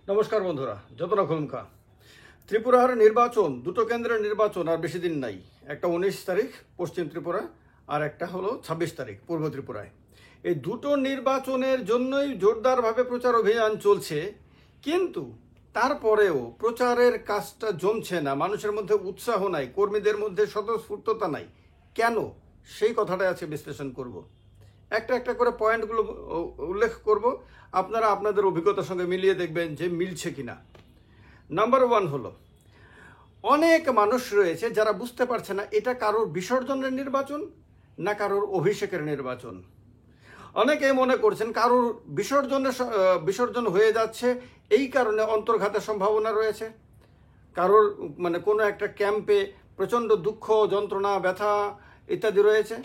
নমস্কার বন্ধুরা, যতনা খুলুমকা। ত্রিপুরার নির্বাচন, দুটো কেন্দ্রের নির্বাচন আর বেশি দিন নাই। একটা 19 তারিখ পশ্চিম ত্রিপুরা, আর একটা হলো 26 তারিখ পূর্ব ত্রিপুরায়। এই দুটো নির্বাচনের জন্যই জোরদারভাবে প্রচার অভিযান চলছে, কিন্তু তারপরেও প্রচারের কাজটা জমছে না, মানুষের মধ্যে উৎসাহ নাই, কর্মীদের মধ্যে স্বতঃস্ফূর্ততা নাই। কেন, সেই কথাটাই আছে বিশ্লেষণ করব। একটা একটা করে পয়েন্টগুলো উল্লেখ করব, আপনারা আপনাদের অভিজ্ঞতার সঙ্গে মিলিয়ে দেখবেন যে মিলছে কিনা। নাম্বার 1 হলো, অনেক মানুষ রয়েছে যারা বুঝতে পারছে না এটা কারোর বিসর্জনের নির্বাচন না কারোর অভিষেকের নির্বাচন। অনেকে মনে করছেন কারোর বিসর্জন হয়ে যাচ্ছে, এই কারণে অন্তর্ঘাতের সম্ভাবনা রয়েছে। কারোর কোনো একটা ক্যাম্পে প্রচণ্ড দুঃখ, যন্ত্রণা, ব্যথা ইত্যাদি রয়েছে,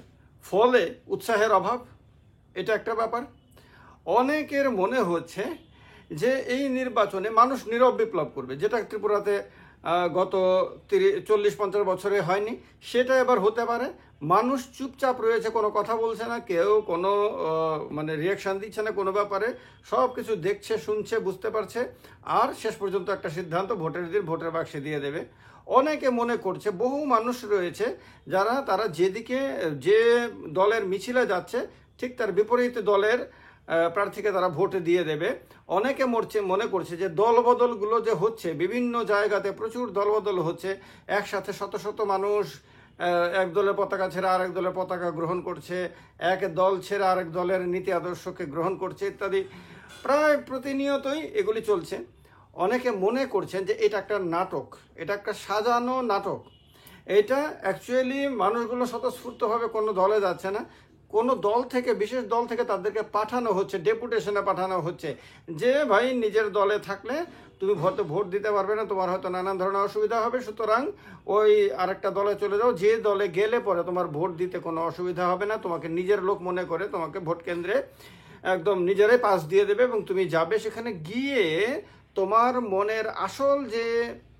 ফলে উৎসাহের অভাব, এটা একটা ব্যাপার। অনেকের মনে হচ্ছে যে এই নির্বাচনে মানুষ নীরব বিপ্লব করবে, যেটা ত্রিপুরাতে গত 40-50 বছরে হয়নি, সেটা এবার হতে পারে। মানুষ চুপচাপ রয়েছে, কোনো কথা বলছে না, কেউ কোনো রিয়াকশান দিচ্ছে না কোনো ব্যাপারে, সব কিছু দেখছে, শুনছে, বুঝতে পারছে, আর শেষ পর্যন্ত একটা সিদ্ধান্ত ভোটের দিন ভোটের বাক্সে দিয়ে দেবে। অনেকে মনে করছে, বহু মানুষ রয়েছে তারা যে দলের মিছিলে যাচ্ছে ঠিক তার বিপরীত দলের প্রার্থীকে তারা ভোট দিয়ে দেবে। অনেকে মনে করছে যে দলবদলগুলো যে হচ্ছে, বিভিন্ন জায়গাতে প্রচুর দলবদল হচ্ছে, একসাথে শত শত মানুষ এক দলের পতাকা ছেড়ে আরেক দলের পতাকা গ্রহণ করছে, এক দল ছেড়ে আরেক দলের নীতি আদর্শকে গ্রহণ করছে ইত্যাদি, প্রায় প্রতিনিয়তই এগুলি চলছে। অনেকে মনে করছেন যে এটা একটা নাটক, এটা একটা সাজানো নাটক। এটা অ্যাকচুয়ালি মানুষগুলো স্বতঃস্ফূর্তভাবে কোনো দলে যাচ্ছে না, কোনো দল থেকে, বিশেষ দল থেকে তাদেরকে পাঠানো হচ্ছে, ডেপুটেশনে পাঠানো হচ্ছে যে ভাই নিজের দলে থাকলে তুমি ভোট দিতে পারবে না, তোমার হয়তো নানান ধরনের অসুবিধা হবে, সুতরাং ওই আরেকটা দলে চলে যাও, যে দলে গেলে পরে তোমার ভোট দিতে কোনো অসুবিধা হবে না, তোমাকে নিজের লোক মনে করে তোমাকে ভোট কেন্দ্রে একদম নিজেরাই পাস দিয়ে দেবে এবং তুমি যাবে, সেখানে গিয়ে তোমার মনের আসল যে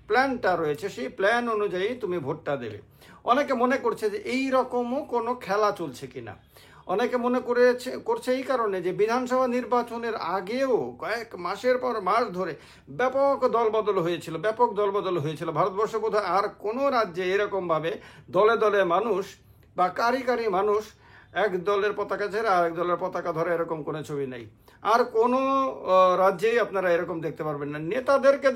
প্ল্যানটা রয়েছে সেই প্ল্যান অনুযায়ী তুমি ভোটটা দেবে। অনেকে মনে করছে যে এই রকমও কোনো খেলা চলছে কিনা। অনেকে মনে করছে এই কারণে যে বিধানসভা নির্বাচনের আগেও কয়েক মাসের পর মাস ধরে ব্যাপক দলবদল হয়েছিল। ভারতবর্ষে বোধহয় আর কোনো রাজ্যে এরকমভাবে দলে দলে মানুষ বা কারি মানুষ এক দলের পতাকা ছেড়ে আরেক দলের পতাকা ধরে এরকম কোনো ছবি নেই। আর কোনো রাজ্যেই আপনারা এরকম দেখতে পারবেন না। নেতাদেরকে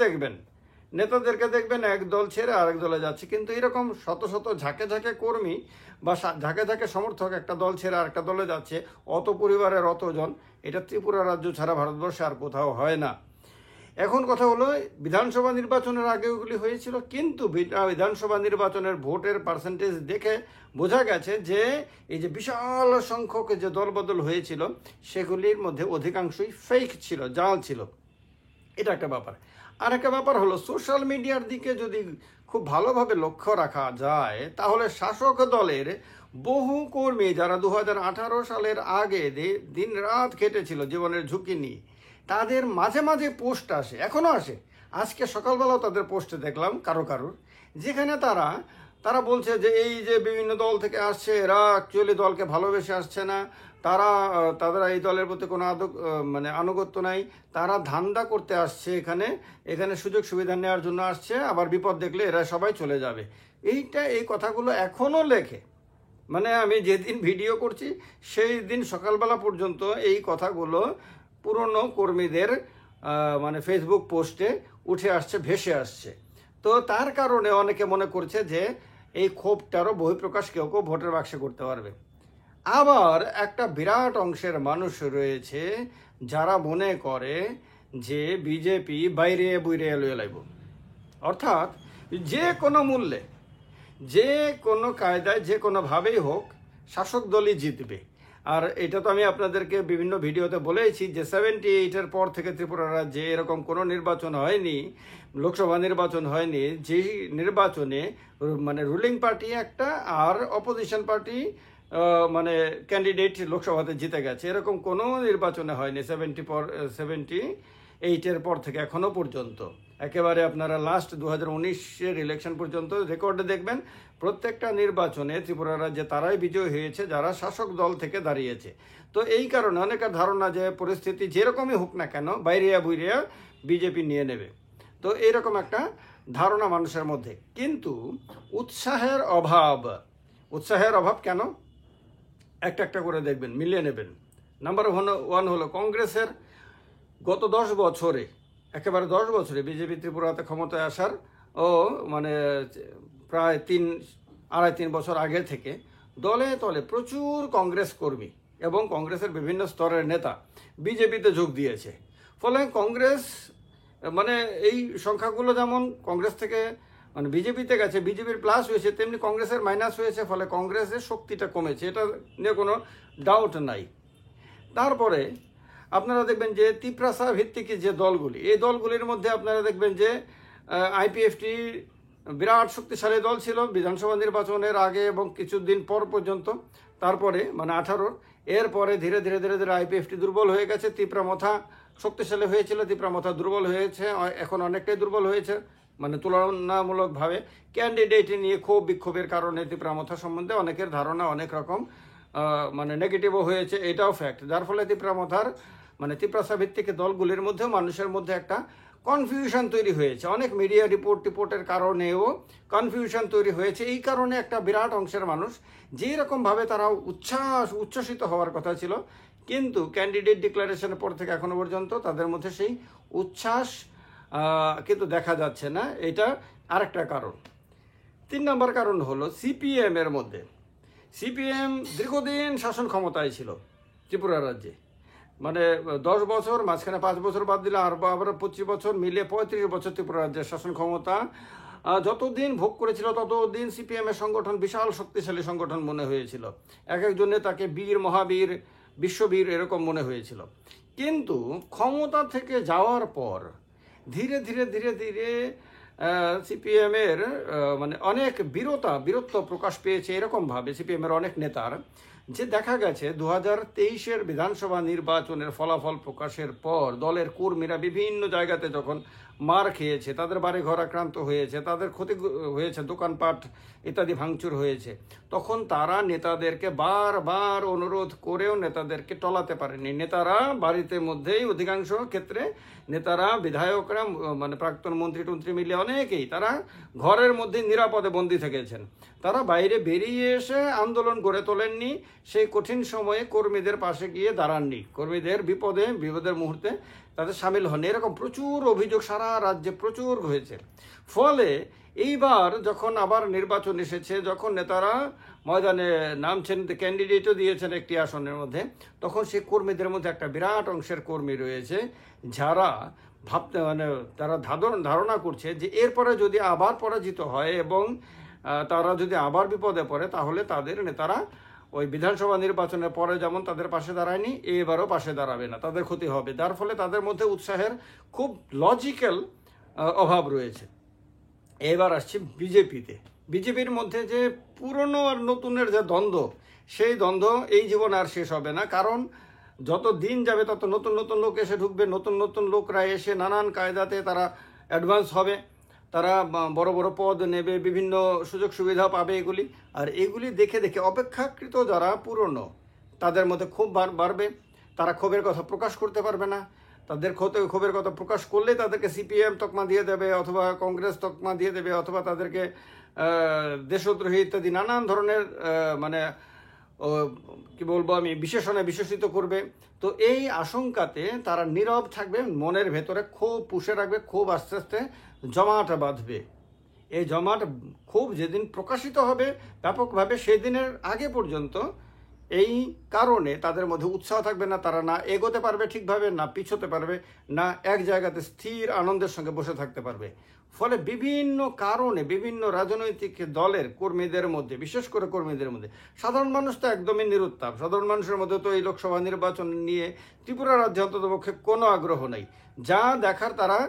দেখবেন এক দল ছেড়ে আরেক দলে যাচ্ছে, কিন্তু এরকম শত শত ঝাঁকে ঝাঁকে কর্মী বা ঝাঁকে ঝাঁকে সমর্থক একটা দল ছেড়ে আরেকটা দলে যাচ্ছে, অত পরিবারের অতজন, এটা ত্রিপুরা রাজ্য ছাড়া ভারতবর্ষে আর কোথাও হয় না। এখন কথা হলো, বিধানসভা নির্বাচনের আগে ওগুলি হয়েছিল, কিন্তু বিধানসভা নির্বাচনের ভোটের পার্সেন্টেজ দেখে বোঝা গেছে যে এই যে বিশাল সংখ্যক যে দলবদল হয়েছিল সেগুলির মধ্যে অধিকাংশই ফেক ছিল, জাল ছিল। এটা একটা ব্যাপার। আর একটা ব্যাপার হলো, সোশ্যাল মিডিয়ার দিকে যদি খুব ভালোভাবে লক্ষ্য রাখা যায়, তাহলে শাসক দলের বহু কর্মী যারা 2018 সালের আগে দিন রাত খেটেছিল জীবনের ঝুঁকি নিয়ে, তাদের মাঝে মাঝে পোস্ট আসে, এখনও আসে। আজকে সকালবেলাও তাদের পোস্টে দেখলাম কারোর, যেখানে তারা বলছে যে এই যে বিভিন্ন দল থেকে আসছে, এরা অ্যাকচুয়ালি দলকে ভালোবেসে আসছে না, তারা এই দলের প্রতি কোনো আনুগত্য নাই, তারা ধান্দা করতে আসছে, এখানে সুযোগ সুবিধা নেওয়ার জন্য আসছে, আবার বিপদ দেখলে এরা সবাই চলে যাবে। এই কথাগুলো এখনও লেখে, আমি যেদিন ভিডিও করছি সেই দিন সকালবেলা পর্যন্ত এই কথাগুলো পুরনো কর্মীদের ফেসবুক পোস্টে উঠে আসছে, ভেসে আসছে। তো তার কারণে অনেকে মনে করছে যে এই ক্ষোভটারও বহিঃপ্রকাশ কেউ ভোটের বাক্সে করতে পারবে। আবার একটা বিরাট অংশের মানুষ রয়েছে যারা মনে করে যে বিজেপি বাইরে বুইরে লয়ে লাইব, অর্থাৎ যে কোনো মূল্যে, যে কোনো কায়দায়, যে কোনোভাবেই হোক শাসক দলই জিতবে। আর এটা তো আমি আপনাদেরকে বিভিন্ন ভিডিওতে বলেছি যে 78-এর পর থেকে ত্রিপুরা রাজ্যে এরকম কোনো নির্বাচন হয়নি, লোকসভা নির্বাচন হয়নি, যেই নির্বাচনে রুলিং পার্টি একটা আর অপোজিশন পার্টি ক্যান্ডিডেট লোকসভাতে জিতে গেছে, এরকম কোনো নির্বাচনে হয়নি 78-এর পর থেকে এখনো পর্যন্ত। একেবারে আপনারা লাস্ট 2019-এর ইলেকশন পর্যন্ত রেকর্ডে দেখবেন, প্রত্যেকটা নির্বাচনে ত্রিপুরা রাজ্যে তারাই বিজয়ী হয়েছে যারা শাসক দল থেকে দাঁড়িয়েছে। তো এই কারণে অনেকের ধারণা যে পরিস্থিতি যেরকমই হোক না কেন, বাইরিয়া বুইরিয়া বিজেপি নিয়ে নেবে। তো এইরকম একটা ধারণা মানুষের মধ্যে, কিন্তু উৎসাহের অভাব কেন? একটা একটা করে দেখবেন, মিলিয়ে নেবেন। নাম্বার 1 হলো কংগ্রেসের গত 10 বছরে, একেবারে 10 বছরে বিজেপি ত্রিপুরাতে ক্ষমতায় আসার মানে প্রায় 3.5-3 বছর আগে থেকে দলে তলে প্রচুর কংগ্রেস কর্মী এবং কংগ্রেসের বিভিন্ন স্তরের নেতা বিজেপিতে যোগ দিয়েছে। ফলে কংগ্রেস মানে এই সংখ্যাগুলো যেমন কংগ্রেস থেকে মানে বিজেপিতে গেছে, বিজেপির প্লাস হয়েছে, তেমনি কংগ্রেসের মাইনাস হয়েছে। ফলে কংগ্রেসের শক্তিটা কমেছে, এটা নিয়ে কোনো ডাউট নাই। তারপরে আপনারা দেখবেন যে তিপ্রাসা ভিত্তিক যে দলগুলি, এই দলগুলির মধ্যে আপনারা দেখবেন যে আইপিএফটি বিরাট শক্তিশালী দল ছিল বিধানসভা নির্বাচনের আগে এবং কিছুদিন পর পর্যন্ত। তারপরে মানে 18 এরপরে ধীরে ধীরে ধীরে ধীরে আইপিএফটি দুর্বল হয়ে গেছে, তিপ্রামথা শক্তিশালী হয়েছিল, তিপ্রামথা দুর্বল হয়েছে, এখন অনেকটাই দুর্বল হয়েছে মানে তুলনামূলকভাবে। ক্যান্ডিডেট নিয়ে ক্ষোভ বিক্ষোভের কারণে তিপ্রামথা সম্বন্ধে অনেকের ধারণা অনেক রকম মানে নেগেটিভও হয়েছে, এটাও ফ্যাক্ট। যার ফলে তিপ্রামথার মানে তিপ্রাসা ভিত্তিক দলগুলির মধ্যেও মানুষের মধ্যে একটা কনফিউশন তৈরি হয়েছে, অনেক মিডিয়া রিপোর্টের কারণেও কনফিউশন তৈরি হয়েছে। এই কারণে একটা বিরাট অংশের মানুষ যেই রকমভাবে তারা উচ্ছ্বসিত হওয়ার কথা ছিল, কিন্তু ক্যান্ডিডেট ডিক্লারেশনের পর থেকে এখনো পর্যন্ত তাদের মধ্যে সেই উচ্ছ্বাস কিন্তু দেখা যাচ্ছে না। এটা আরেকটা কারণ। 3 নম্বর কারণ হলো সিপিএম এর মধ্যে। সিপিএম দীর্ঘদিন শাসন ক্ষমতায় ছিল ত্রিপুরা রাজ্যে, মানে 10 বছর, মাঝখানে 5 বছর বাদ দিলে আবার 25 বছর, মিলে 35 বছর ত্রিপুরা রাজ্যের শাসন ক্ষমতা যতদিন ভোগ করেছিল ততদিন সিপিএম এর সংগঠন বিশাল শক্তিশালী সংগঠন মনে হয়েছিল। এক একজনে তাকে বীর, মহাবীর, বিশ্ববীর এরকম মনে হয়েছিল। কিন্তু ক্ষমতা থেকে যাওয়ার পর ধীরে ধীরে ধীরে ধীরে সিপিএমের মানে অনেক বীরত্ব প্রকাশ পেয়েছে এরকমভাবে সিপিএমের অনেক নেতার, যে দেখা গেছে 2023-এর বিধানসভা নির্বাচনের ফলাফল প্রকাশের পর দলের কর্মীরা বিভিন্ন জায়গাতে যখন মার খেয়েছে, তাদের বাড়ি ঘর আক্রান্ত হয়েছে, তাদের ক্ষতি হয়েছে, দোকানপাট ইত্যাদি ভাঙচুর হয়েছে, তখন তারা নেতাদেরকে বারবার অনুরোধ করেও নেতাদেরকে টলাতে পারেনি। নেতারা বাড়িতে মধ্যেই অধিকাংশ ক্ষেত্রে নেতারা, বিধায়করা, মানে প্রাক্তন মন্ত্রী মিলে অনেকেই তারা ঘরের মধ্যে নিরাপদে বন্দী থেকেছেন। তারা বাইরে বেরিয়ে এসে আন্দোলন গড়ে তোলেননি, সেই কঠিন সময়ে কর্মীদের পাশে গিয়ে দাঁড়াননি, কর্মীদের বিপদের মুহূর্তে তাদের সামিল হন। এরকম প্রচুর অভিযোগ সারা রাজ্যে প্রচুর হয়েছে। ফলে এইবার যখন আবার নির্বাচন এসেছে, যখন নেতারা ময়দানে নামছেন, ক্যান্ডিডেটও দিয়েছেন একটি আসনের মধ্যে, তখন সেই কর্মীদের মধ্যে একটা বিরাট অংশের কর্মী রয়েছে যারা মানে তারা ধারণা করছে যে এরপরে যদি আবার পরাজিত হয় এবং তারা যদি আবার বিপদে পড়ে, তাহলে তাদের নেতারা ওই বিধানসভা নির্বাচনের পরে যেমন তাদের পাশে দাঁড়ায়নি, এবারও পাশে দাঁড়াবে না, তাদের ক্ষতি হবে। যার ফলে তাদের মধ্যে উৎসাহের খুব লজিক্যাল অভাব রয়েছে। এবার আসছি বিজেপির মধ্যে যে পুরনো আর নতুনের যে দ্বন্দ্ব, সেই দ্বন্দ্ব এই জীবনে আর শেষ হবে না। কারণ যত দিন যাবে তত নতুন নতুন লোক এসে ঢুকবে, নতুন নতুন লোকরা এসে নানান কায়দাতে তারা অ্যাডভান্স হবে, তারা বড় বড় পদ নেবে, বিভিন্ন সুযোগ সুবিধা পাবে এগুলি। আর এগুলি দেখে দেখে অপেক্ষাকৃত যারা পুরনো, তাদের মধ্যে ক্ষোভ বাড়বে, তারা ক্ষোভের কথা প্রকাশ করতে পারবে না। তাদের ক্ষোভের কথা প্রকাশ করলে তাদেরকে সিপিএম তকমা দিয়ে দেবে, অথবা কংগ্রেস তকমা দিয়ে দেবে, অথবা তাদেরকে দেশদ্রোহী ইত্যাদি নানান ধরনের মানে কি বলবো আমি বিশেষণে বিশেষিত করবে। তো এই আশঙ্কাতে তারা নীরব থাকবে, মনের ভেতরে ক্ষোভ পুষে রাখবে, ক্ষোভ আস্তে আস্তে জমাট বাঁধবে। এই জমাট ক্ষোভ যেদিন প্রকাশিত হবে ব্যাপকভাবে, সেদিনের আগে পর্যন্ত এই কারণে তাদের মধ্যে উৎসাহ থাকবে না, তারা না এগোতে পারবে ঠিকভাবে, না পিছোতে পারবে, না এক জায়গাতে স্থির আনন্দের সঙ্গে বসে থাকতে পারবে। ফলে বিভিন্ন কারণে বিভিন্ন রাজনৈতিক দলের কর্মীদের মধ্যে, বিশেষ করে কর্মীদের মধ্যে, সাধারণ মানুষ তো একদমই নিরুত্তাপ। সাধারণ মানুষের মধ্যে তো এই লোকসভা নির্বাচন নিয়ে ত্রিপুরা রাজ্যে অন্ততপক্ষে কোনো আগ্রহ নেই। যা দেখার তারা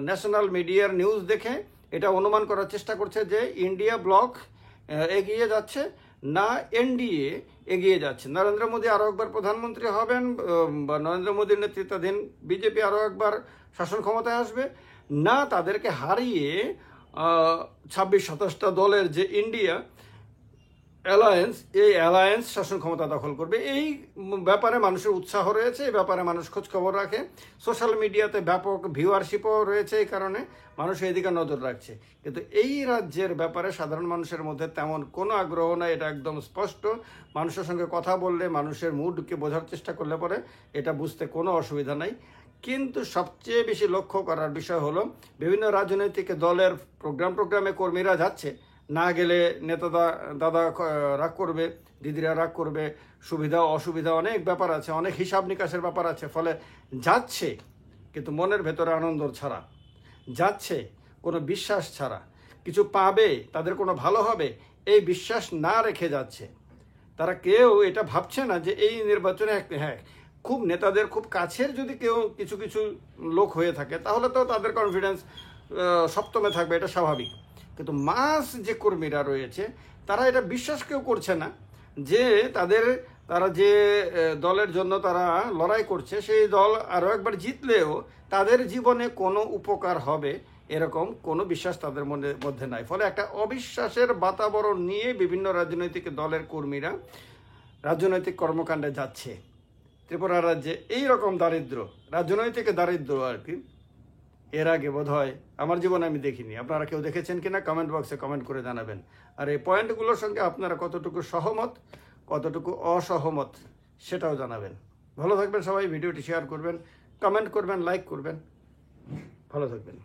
ন্যাশনাল মিডিয়ার নিউজ দেখে এটা অনুমান করার চেষ্টা করছে যে ইন্ডিয়া ব্লক এগিয়ে যাচ্ছে না এনডিএ এগিয়ে যাচ্ছে। নরেন্দ্র মোদী আরও একবার প্রধানমন্ত্রী হবেন, বা নরেন্দ্র মোদীর নেতৃত্বাধীন বিজেপি আরও একবার শাসন ক্ষমতায় আসবে, না তাদেরকে হারিয়ে 26-27টা দলের যে ইন্ডিয়া, এই অ্যালায়েন্স শাসন ক্ষমতা দখল করবে। এই ব্যাপারে মানুষের উৎসাহ রয়েছে, এই ব্যাপারে মানুষ খোঁজ খবর রাখে, সোশ্যাল মিডিয়াতে ব্যাপক ভিউয়ারশিপও রয়েছে, এই কারণে মানুষ এইদিকে নজর রাখছে। কিন্তু এই রাজ্যের ব্যাপারে সাধারণ মানুষের মধ্যে তেমন কোনো আগ্রহ নাই, এটা একদম স্পষ্ট। মানুষের সঙ্গে কথা বললে, মানুষের মুডকে বোঝার চেষ্টা করলে পরে এটা বুঝতে কোনো অসুবিধা নাই। কিন্তু সবচেয়ে বেশি লক্ষ্য করার বিষয় হলো, বিভিন্ন রাজনৈতিক দলের প্রোগ্রামে কর্মীরা যাচ্ছে, না গেলে দাদা রাগ করবে, দিদিরা রাগ করবে, সুবিধা অসুবিধা অনেক ব্যাপার আছে, অনেক হিসাব নিকাশের ব্যাপার আছে, ফলে যাচ্ছে কিন্তু মনের ভেতরে আনন্দ ছাড়া, যাচ্ছে কোনো বিশ্বাস ছাড়া, কিছু পাবে, তাদের কোনো ভালো হবে এই বিশ্বাস না রেখে যাচ্ছে। তারা কেউ এটা ভাবছে না যে এই নির্বাচনে হ্যাঁ খুব নেতাদের খুব কাছের যদি কেউ কিছু কিছু লোক হয়ে থাকে তাহলে তো তাদের কনফিডেন্স সপ্তমে থাকবে, এটা স্বাভাবিক। কিন্তু মাস যে কর্মীরা রয়েছে তারা এটা বিশ্বাস কেউ করছে না যে তারা যে দলের জন্য তারা লড়াই করছে সেই দল আরও একবার জিতলেও তাদের জীবনে কোনো উপকার হবে এরকম কোনো বিশ্বাস তাদের মধ্যে নাই। ফলে একটা অবিশ্বাসের বাতাবরণ নিয়ে বিভিন্ন রাজনৈতিক দলের কর্মীরা রাজনৈতিক কর্মকাণ্ডে যাচ্ছে। ত্রিপুরা রাজ্যে এই রকম রাজনৈতিক দারিদ্র আর কি এর আগে বোধহয় আমার জীবনে আমি দেখিনি। আপনারা কেউ দেখেছেন কিনা কমেন্ট বক্সে কমেন্ট করে জানাবেন। আর এই পয়েন্টগুলোর সঙ্গে আপনারা কতটুকু সহমত, কতটুকু অসহমত সেটাও জানাবেন। ভালো থাকবেন সবাই, ভিডিওটি শেয়ার করবেন, কমেন্ট করবেন, লাইক করবেন, ভালো থাকবেন।